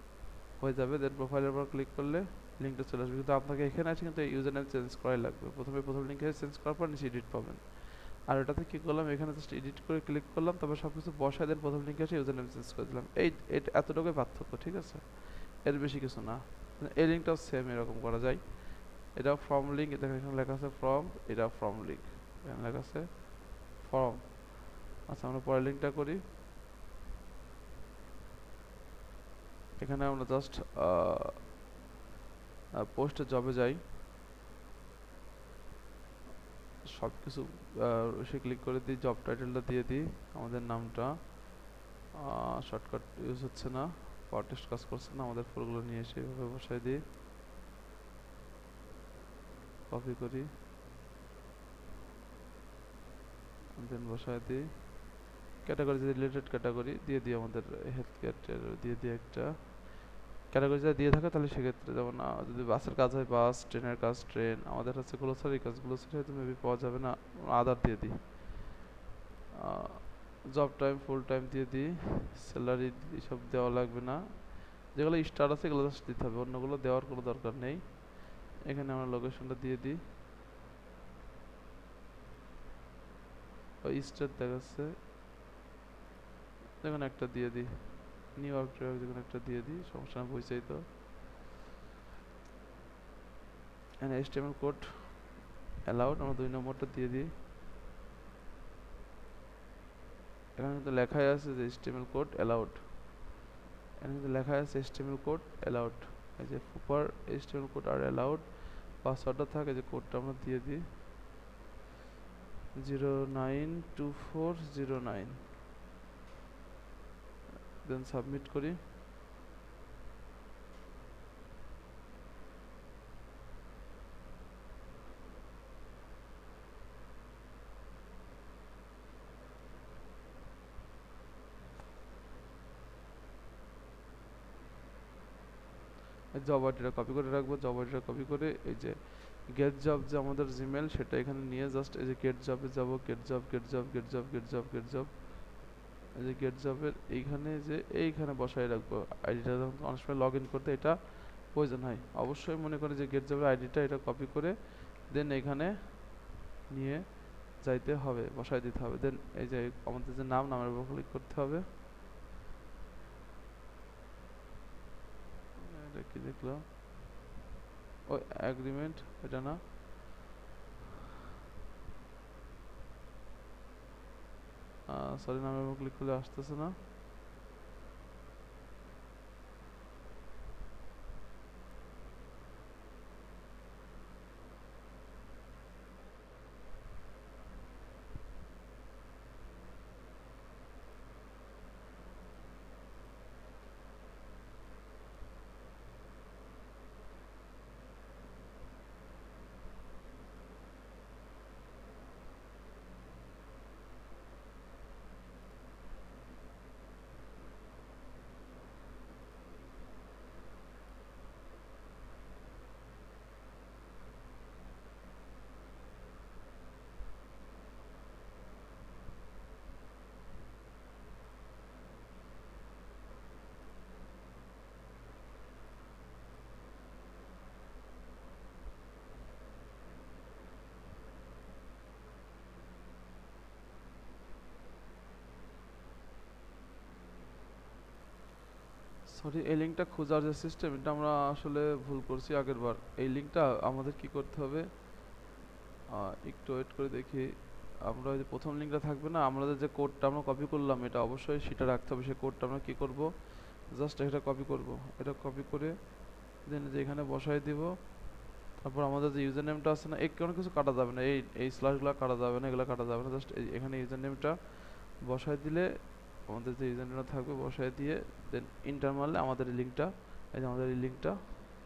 হয়ে যাবে। দেন প্রোফাইলের উপর ক্লিক করলে লিঙ্কটা চলে আসবে, কিন্তু আপনাকে এখানে আছে কিন্তু ইউজার নেম চেঞ্জ করাই লাগবে। প্রথম লিঙ্কে চেঞ্জ করার পর নিচে এডিট পাবেন। আর এটাতে কি করলাম, এখানে জাস্ট এডিট করে ক্লিক করলাম, তারপর সব কিছু বসায় দেন, প্রথম লিঙ্কে এসে ইউজার নেম চেঞ্জ করে দিলাম। এতটুকুই পার্থক্য, ঠিক আছে? এর বেশি কিছু না। এই লিঙ্কটাও সেম এরকম করা যায়। এটা ফর্ম লিঙ্ক, দেখেন এখানে লেখা আছে ফর্ম, এটা ফর্ম লিঙ্ক, এখানে লেখা আছে ফর্ম। আচ্ছা, আমরা পরের লিঙ্কটা করি। এখানে আমরা জাস্ট পোস্টে জবে যাই, সব কিছু সে ক্লিক করে দিই, জব টাইটেলটা দিয়ে দিই, আমাদের নামটা। শর্টকাট ইউজ হচ্ছে না, পাওয়ার টেস্ট কাজ করছে না, আমাদের ফুলগুলো নিয়ে এসে এভাবে বসাই দিই, কপি করি, দেন বসাই দিই। ক্যাটাগরি যদি রিলেটেড ক্যাটাগরি দিয়ে দিই, আমাদের হেলথ কেয়ার দিয়ে দিই একটা ক্যাটাগরি যদি দিয়ে থাকে, তাহলে সেক্ষেত্রে যেমন যদি বাসের কাজ হয় বাস, ট্রেনের কাজ ট্রেন, আমাদের হচ্ছে গ্লোসারি কাজ গ্লোসারি হয়তো মেবি পাওয়া যাবে না, আদার দিয়ে দিই। জব টাইম ফুল টাইম দিয়ে দিই, স্যালারি এসব দেওয়া লাগবে না, যেগুলো স্টার আছে এগুলো জাস্ট দিতে হবে, অন্যগুলো দেওয়ার কোনো দরকার নেই। এখানে আমরা লোকেশনটা দিয়ে দিই, স্টার দেখাচ্ছে, দেখুন একটা দিয়ে দিই, নিউ ইয়র্ক দেখুন একটা দিয়ে দিই, সমস্যা না, বুঝছেই তো। এখানে HTML কোড অ্যালাউড, আমরা 2 নম্বরটা দিয়ে দিই। এখানে কিন্তু লেখাই আছে যে HTML কোড অ্যালাউড, এখানে কিন্তু লেখা আছে HTML কোড অ্যালাউড, এই যে সুপার HTML কোড আর অ্যালাউড। পাসওয়ার্ডটা থাকে, যে কোডটা আমরা দিয়ে দিই 092409, দেন সাবমিট করি। জব আইডিটা কপি করে রাখবো, জব আইডিটা কপি করে এই যে গেট জব যে আমাদের জিমেল, সেটা এখানে নিয়ে জাস্ট এই যে গেট জবে যাব, gate job gate job gate job gate job gate job, এই যে গেট জবের এইখানে যে এইখানে বসাই রাখবো আইডিটা। যখন অনেক সময় লগ ইন করতে এটা প্রয়োজন হয় অবশ্যই মনে করে যে গেট জবের আইডিটা এটা কপি করে দেন এখানে নিয়ে যাইতে হবে, বসায় দিতে হবে। দেন এই যে আমাদের যে নামের উপর ক্লিক করতে হবে। এটা কি দেখলাম, ও এগ্রিমেন্ট, এটা না, সরি নামের উপর ক্লিক করলে আসতেছে না। সরি, এই লিঙ্কটা খোঁজার যে সিস্টেম এটা আমরা আসলে ভুল করছি আগের বার। এই লিঙ্কটা আমাদের কি করতে হবে, একটু ওয়েট করে দেখি। আমরা ওই যে প্রথম লিঙ্কটা থাকবে না, আমাদের যে কোডটা আমরা কপি করলাম এটা অবশ্যই সেটা রাখতে হবে। সেই কোডটা আমরা কি করব, জাস্ট এটা কপি করব। এটা কপি করে দেন যে এখানে বসাই দিব। তারপর আমাদের যে ইউজার নেমটা আছে না, কোনো কিছু কাটা যাবে না, এই স্ল্যাশগুলো কাটা যাবে না, এগুলো কাটা যাবে না। জাস্ট এখানে ইউজার নেমটা বসাই দিলে আমাদের যে ইউজার নেমটা থাকবে বসাই দিয়ে দেন ইন্টার মারলে আমাদের এই লিঙ্কটা, এই যে আমাদের এই লিঙ্কটা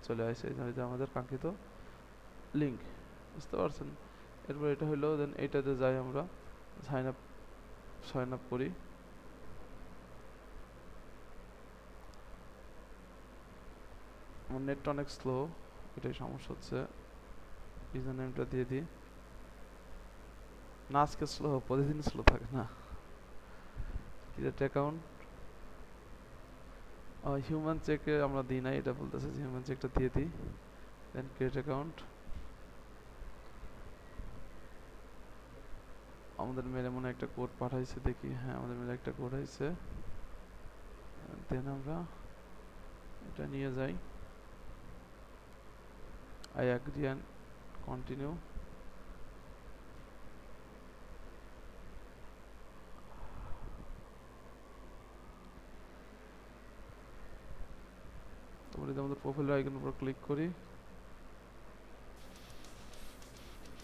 চলে আসে, এই যে আমাদের কাঙ্ক্ষিত লিঙ্ক, বুঝতে পারছেন। এরপর এটা হইলো, দেন এইটাতে যাই আমরা সাইন আপ করি। আমার নেটটা অনেক স্লো, এটাই সমস্যা হচ্ছে। ইউজার নেমটা দিয়ে দিই। না আজকে স্লো, প্রতিদিন স্লো থাকে না। ক্রিয়েট অ্যাকাউন্ট, হিউম্যান চেকে আমরা দিই নাই, এটা বলতেছে যে হিউম্যান চেকটা দিয়ে দিই। দেন ক্রিয়েট অ্যাকাউন্ট। আমাদের মেলে মনে একটা কোড পাঠাইছে, দেখি। হ্যাঁ, আমাদের মেলে একটা কোড আইছে। দেন আমরা এটা নিয়ে যাই, আই অ্যাগ্রি অ্যান্ড কন্টিনিউ। তারপরে আমাদের প্রোফাইল আইকনের উপর ক্লিক করি,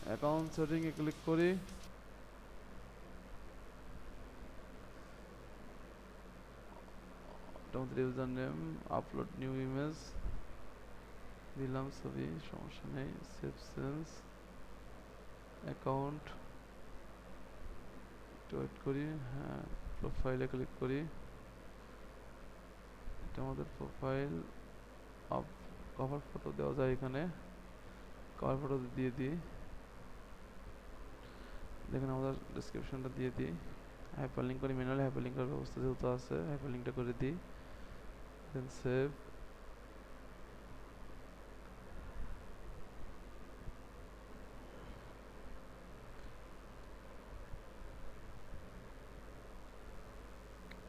অ্যাকাউন্ট সেটিং এ ক্লিক করি। আমাদের user name, upload new image দিলাম, ছবি, সমস্যা নেই। সেভ সেন্স, অ্যাকাউন্ট, ওয়েট করি। হ্যাঁ, প্রোফাইলে ক্লিক করি, এটা আমাদের প্রোফাইল। কভার ফটো দেওয়া যায় এখানে, কভার ফটো দিয়ে দিই। দেখেন আমাদের ডেসক্রিপশনটা দিয়ে দিই, হাইপারলিংক করি। ম্যানুয়ালি হাইপারলিংক করার ব্যবস্থা যেহেতু আছে, হাইপারলিংকটা করে দিই। দেন সেভ।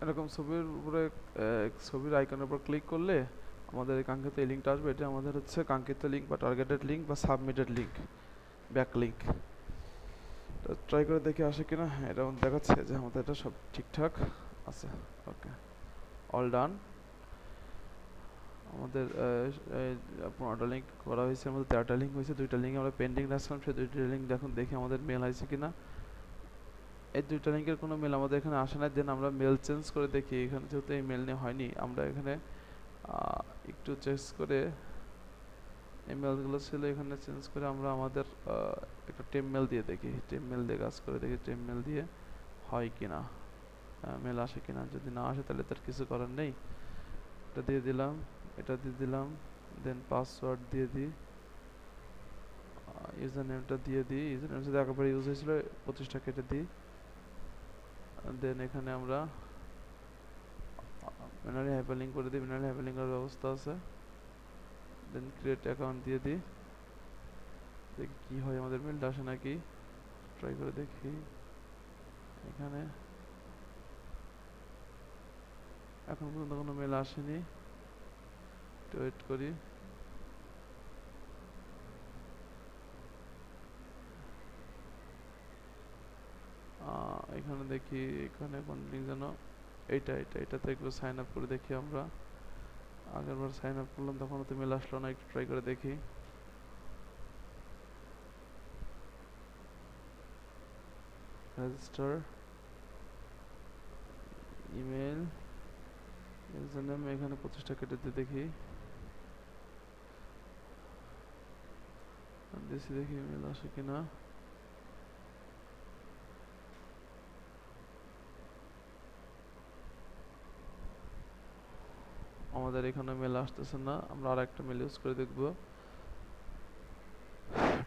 এরকম ছবির উপরে, ছবির আইকনের উপর ক্লিক করলে আমাদের এই কাঙ্ক্ষিত এই লিঙ্কটা আসবে। এটা আমাদের হচ্ছে কাঙ্ক্ষিত লিঙ্ক বা টার্গেটেড লিঙ্ক বা submitted link, back link. Try করে দেখে আসে কিনা। হ্যাঁ, এটা দেখাচ্ছে যে আমাদের এটা সব ঠিকঠাক আছে। ওকে, অল ডান। আমাদের 15টা লিঙ্ক করা হয়েছে, আমাদের 13টা লিঙ্ক হয়েছে। 2টা লিঙ্ক আমরা পেন্ডিং রাখছিলাম, সেই 2টা লিঙ্ক দেখুন, দেখি আমাদের মেল আছে কিনা। এই 2টা লিঙ্কের কোনো মেল আমাদের এখানে আসে না। দেন আমরা মেল চেঞ্জ করে দেখি, এখানে যেহেতু এই মেল নিয়ে হয়নি, আমরা এখানে একটু চেঞ্জ করে, এই মেলগুলো ছিল এখানে চেঞ্জ করে আমরা আমাদের একটা টেম মেল দিয়ে দেখি। টেম মেল দিয়ে কাজ করে দেখি টেম মেল দিয়ে হয় কিনা, মেল আসে কিনা। যদি না আসে তাহলে তার কিছু করার নেই। এটা দিয়ে দিলাম, এটা দিয়ে দিলাম। দেন পাসওয়ার্ড দিয়ে দিই, ইউজার নেমটা দিয়ে দিই। ইউজার নেম যদি একবার ইউজ হয়েছিল 25টা কেটে দিই। দেন এখানে আমরা ম্যানুয়ালি হাইপারলিংক করে দিই, ম্যানুয়ালি হাইপারলিংক করার ব্যবস্থা আছে। দেন ক্রিয়েট অ্যাকাউন্ট দিয়ে দিই, দেখি কি হয়, আমাদের মেলটা আসে নাকি, ট্রাই করে দেখি। এখানে এখন পর্যন্ত কোনো মেল আসেনি, একটু ওয়েট করি। এখানে দেখি, এখানে কোন লিঙ্ক যেন, এটাতে একটু সাইন আপ করে দেখি আমরা। আগেরবার সাইন আপ করলাম তখন তো মেল আসলো না, একটু ট্রাই করে দেখি। রেজিস্টার ইমেল ইউজার নেম, এখানে 25টা কেটে দিয়ে দেখি, দেখি ইমেল আসে কিনা। আমাদের এখানে মেল আসতেছে না, আমরা আর একটা মেল ইউজ করে দেখব।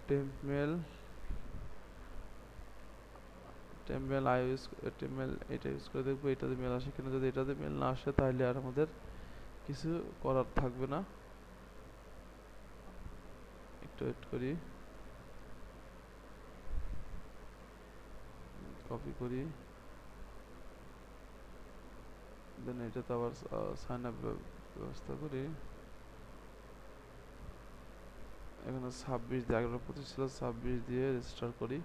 টেম্পমেল আই ইউজ, টেম্পমেল এটা ইউজ করে দেখবো এটাতে মেল আসে কিনা। যদি এটাতে মেল না আসে তাহলে আর আমাদের কিছু করার থাকবে না, একটু ওয়েট করি, কপি করি, দেন এটাতে আবার সাইন আপ ব্যবস্থা করি। এখানে 26 দিয়ে, আগের 25 ছিল, 26 দিয়ে রেজিস্টার করি।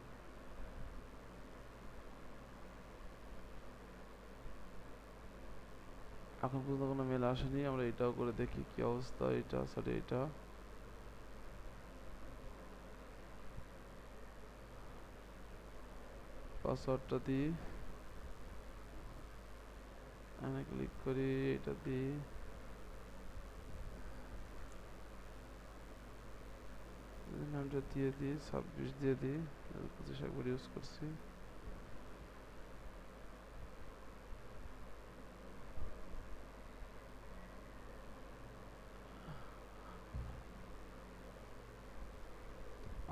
এখন পর্যন্ত কোনো মেল আসেনি, আমরা এটাও করে দেখি কি অবস্থা। এটা সরি, এটা পাসওয়ার্ডটা দিই, এখানে ক্লিক করি, এটা দিই, নামটা দিয়ে দিই, 26 দিয়ে দিই, 25 একবার ইউজ করছি।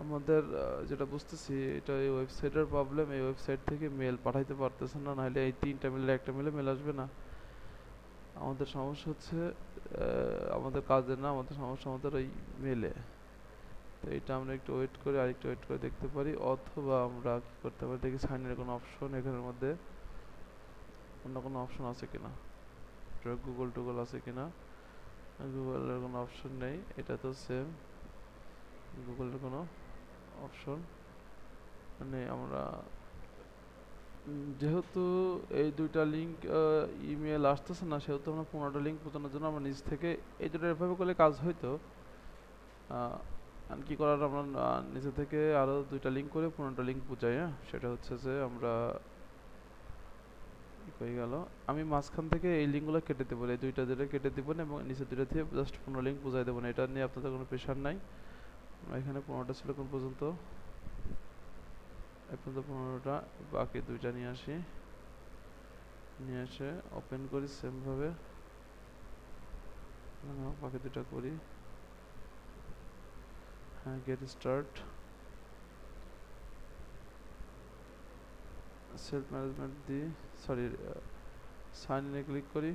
আমাদের যেটা বুঝতেছি এটা এই ওয়েবসাইটের প্রবলেম, এই ওয়েবসাইট থেকে মেল পাঠাইতে পারতেছে না, নাহলে এই 3টা মেলের একটা মেল আসবে না। আমাদের সমস্যা হচ্ছে আমাদের কাজে না, আমাদের সমস্যা আমাদের ওই মেলে। তো এটা আমরা একটু ওয়েট করে, আরেকটু ওয়েট করে দেখতে পারি, অথবা আমরা কি করতে পারি দেখি সাইনের কোনো অপশন এখানের মধ্যে অন্য কোনো অপশন আছে কিনা, গুগল আছে কিনা। গুগলের কোনো অপশন নেই, এটা তো সেম, গুগলের কোনো অপশন মানে আমরা যেহেতু এই দুইটা লিঙ্ক ইমেল আসতেছে না, সেহেতু আমরা 15টা লিঙ্ক বোঝানোর জন্য আমরা নিজ থেকে এই দুটো এভাবে করলে কাজ হইতো। আর কি করার, আমরা নিচে থেকে আরও 2টা লিঙ্ক করে 15টা লিঙ্ক বোঝাই। হ্যাঁ, সেটা হচ্ছে যে আমরা হয়ে গেল, আমি মাঝখান থেকে এই লিঙ্কগুলো কেটে দেবো, এই দুইটা যেটা কেটে দেবো না, এবং নিচে দুইটা দিয়ে জাস্ট 15 লিঙ্ক বোঝাই দেবো না, এটা নিয়ে আপনাদের কোনো প্রেশার নাই। এখানে 15টা ছিল কোন পর্যন্ত, এই পর্যন্ত 15টা, বাকি দুইটা নিয়ে আসি, নিয়ে এসে ওপেন করি সেমভাবে, বাকি দুইটা করি। হ্যাঁ, গেট স্টার্ট, সেলফ ম্যানেজমেন্ট দিই, সরি সাইন ইনে ক্লিক করি,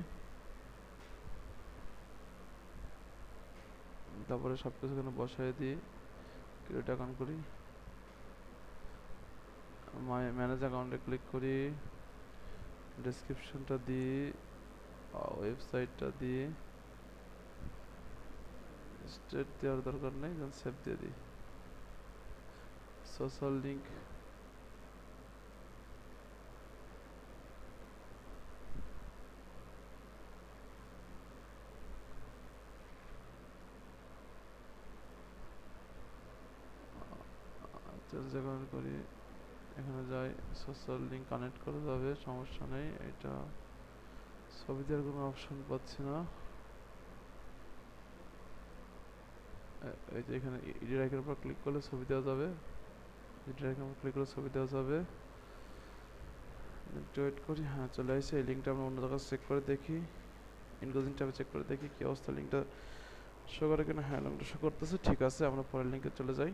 তারপরে সব কিছু এখানে বসাই দিই, ক্রিয়েট অ্যাকাউন্ট করি, ম্যানেজ অ্যাকাউন্টে ক্লিক করি, ডেসক্রিপশনটা দিই, ওয়েবসাইটটা দিই, স্টেট দেওয়ার দরকার নেই, সেভ দিয়ে দিই, সোশ্যাল লিঙ্ক, অ্যাকাউন্ট করি, এখানে যাই, সোশ্যাল লিঙ্ক কানেক্ট করা যাবে, সমস্যা নেই। এটা ছবি দেওয়ার কোনো অপশন পাচ্ছি না, এই যে এখানে এডিট আইকনের উপর ক্লিক করলে ছবি দেওয়া যাবে, এডিট আইকনের উপর ক্লিক করলে ছবি দেওয়া যাবে। একটু ওয়েট করি, হ্যাঁ চলে আসছে। এই লিঙ্কটা আমরা অন্য জায়গায় চেক করে দেখি, ইনক্লুজিং ট্যাবে চেক করে দেখি কি অবস্থা, লিঙ্কটা শো করে কিনা। হ্যাঁ, লিঙ্কটা শো করতেছে, ঠিক আছে। আমরা পরের লিঙ্কে চলে যাই,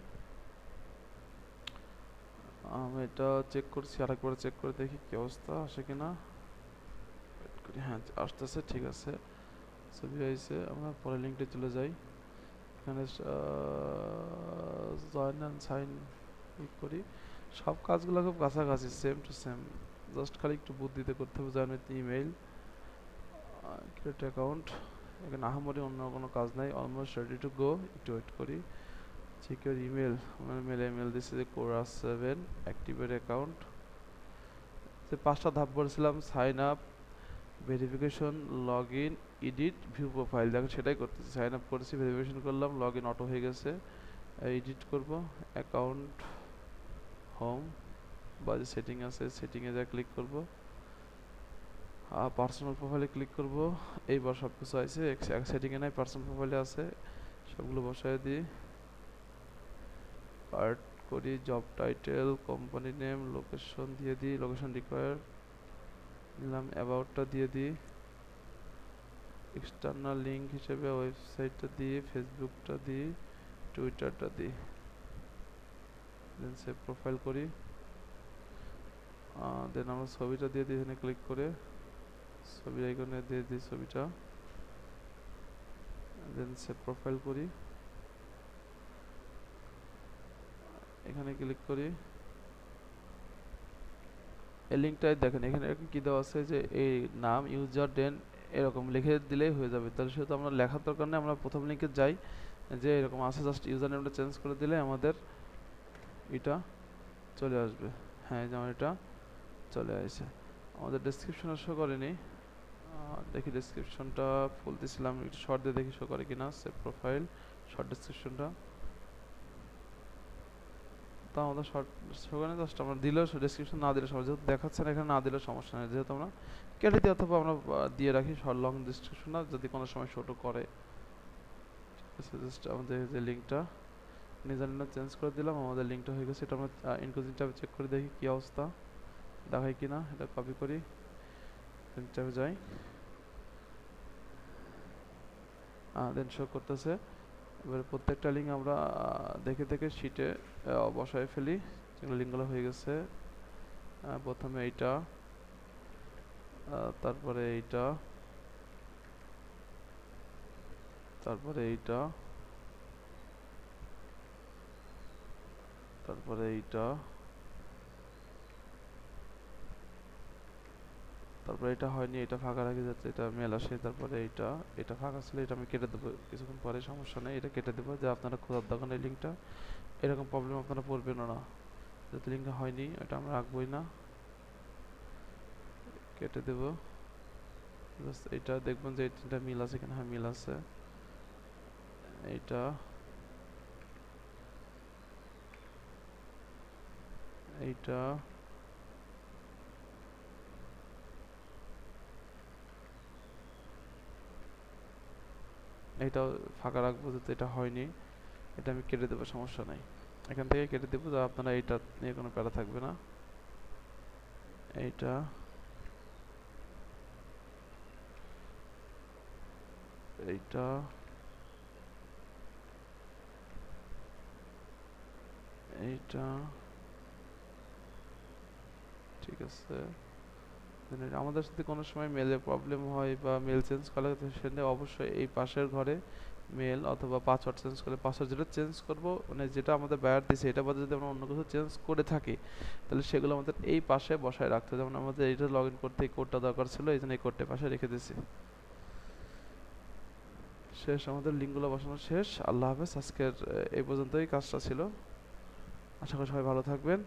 আমি এটা চেক করছি, আরেকবার চেক করে দেখি কি অবস্থা, আসে কিনা। হ্যাঁ আসতেছে, ঠিক আছে, ছবি হয়েছে। আমরা পরের লিঙ্কটা চলে যাই, এখানে জয়েন অ্যান্ড সাইন ক্লিক করি। সব কাজগুলো খুব কাছাকাছি, সেম টু সেম, জাস্ট খালি একটু বুদ্ধিতে করতে হবে। Join with email, create account, এখানে আহামরি অন্য কোনো কাজ নাই, অলমোস্ট রেডি টু গো। একটু ওয়েট করি। চেক ইউর ইমেল, আমার মেলে ইমেল দিচ্ছে যে Quora7 অ্যাক্টিভেট অ্যাকাউন্ট। যে 5টা ধাপ বলেছিলাম, sign up, verification, log in, edit, view profile, দেখো সেটাই করতেছি। সাইন আপ করেছি, ভেরিফিকেশন করলাম, লগ ইন অটো হয়ে গেছে। এডিট করব, অ্যাকাউন্ট, হোম বা যে সেটিং আছে সেটিংয়ে যা ক্লিক করব, পার্সোনাল প্রোফাইলে ক্লিক করব। এইবার সব কিছু আছে, সেটিংয়ে নাই, পার্সোনাল প্রোফাইলে আছে, সবগুলো বসায় দিই। পার্ট করি, job title, company name, location দিয়ে দিই, লোকেশন রিকোয়ার নিলাম, অ্যাবাউটটা দিয়ে দিই, এক্সটার্নাল লিঙ্ক হিসেবে ওয়েবসাইটটা দিই, ফেসবুকটা দিই, টুইটারটা দিই, দেন সেভ প্রোফাইল করি। দেন আমরা ছবিটা দিয়ে দিই, এখানে ক্লিক করে ছবির আইকনে দিয়ে দিই ছবিটা, দেন সেভ প্রোফাইল করি, এখানে ক্লিক করি। এই লিঙ্কটাই দেখেন, এখানে কি দেওয়া আছে যে এই নাম, ইউজার, দেন এরকম লিখে দিলেই হয়ে যাবে। তাহলে সেহেতু আমরা লেখার দরকার নেই, আমরা প্রথম লিঙ্কে যাই, যে এরকম আছে, জাস্ট ইউজার নেমটা চেঞ্জ করে দিলে আমাদের এটা চলে আসবে। হ্যাঁ, যেমন এটা চলে আসছে। আমাদের ডেসক্রিপশন শো করেনি, দেখি ডেসক্রিপশনটা ফুল দিছিলাম, একটু শর্ট দিয়ে দেখি শো করে কিনা। সেভ প্রোফাইল, শর্ট ডেসক্রিপশনটা তা আমাদের শর্ট শো করে, জাস্ট আমরা দিলেও ডেসক্রিপশন, না দিলে সমস্যা, যেহেতু দেখাচ্ছে না এখানে, না দিলে সমস্যা নেই, যেহেতু আমরা কেটে দিই অথবা আমরা দিয়ে রাখি শর্ট লং ডেসক্রিপশনটা, যদি কোনো সময় শোটো করে। ঠিক আছে, জাস্ট আমাদের যে লিঙ্কটা নিজের চেঞ্জ করে দিলাম, আমাদের লিঙ্কটা হয়ে গেছে। এটা আমরা ইনক্লুজিং ট্যাবে চেক করে দেখি কি অবস্থা, দেখাই কিনা। এটা কপি করি, ট্যাবে যাই, দেন শো করতেছে। এবারে প্রত্যেকটা লিঙ্ক আমরা দেখে দেখে শিটে বসায় ফেলি, যেগুলো লিঙ্কগুলো হয়ে গেছে। প্রথমে এইটা, তারপরে এইটা, তারপরে এইটা, তারপরে এইটা, তারপরে এটা হয়নি, এটা ফাঁকা রাখি যাচ্ছে, এটা মেল আসে। তারপরে এইটা, এটা ফাঁকা ছিল, এটা আমি কেটে দেবো কিছুক্ষণ পরে, সমস্যা নেই, এটা কেটে দেবো, যে আপনারা খোঁজার দোকানে এই লিঙ্কটা, এরকম প্রবলেম আপনারা পড়বেন না, যেহেতু লিঙ্কটা হয়নি এটা আমরা রাখবোই না, কেটে দেবো। এইটা দেখবেন যে এই তিনটা মিল আছে কিনা, হ্যাঁ মিল আছে। এইটা, এইটা, এইটাও ফাঁকা রাখবো, যেহেতু এটা হয়নি, এটা আমি কেটে দেবো, সমস্যা নাই, এখান থেকে কেটে দেবো, যা আপনারা এইটা নিয়ে কোনো প্যারা থাকবে না। এইটা, এইটা, এইটা, ঠিক আছে। আমাদের সাথে কোনো সময় মেলে প্রবলেম হয় বা মেল চেঞ্জ করলে, সেটা অবশ্যই এই পাশের ঘরে মেল অথবা পাসওয়ার্ড চেঞ্জ করলে, পাসওয়ার্ড যেটা চেঞ্জ করব, মানে যেটা আমাদের বায়ার দিছে এটা বাদে যদি আমরা অন্য কিছু চেঞ্জ করে থাকি, তাহলে সেগুলো আমাদের এই পাশে বসায় রাখতে হবে। যেমন আমাদের এইটা লগ ইন করতে এই কোডটা দরকার ছিল, এই জন্য এই কোডটা পাশে রেখে দিয়েছি। শেষ, আমাদের লিঙ্কগুলো বসানো শেষ। আল্লাহ হাফেজ, আজকের এই পর্যন্তই কাজটা ছিল। আশা করি সবাই ভালো থাকবেন।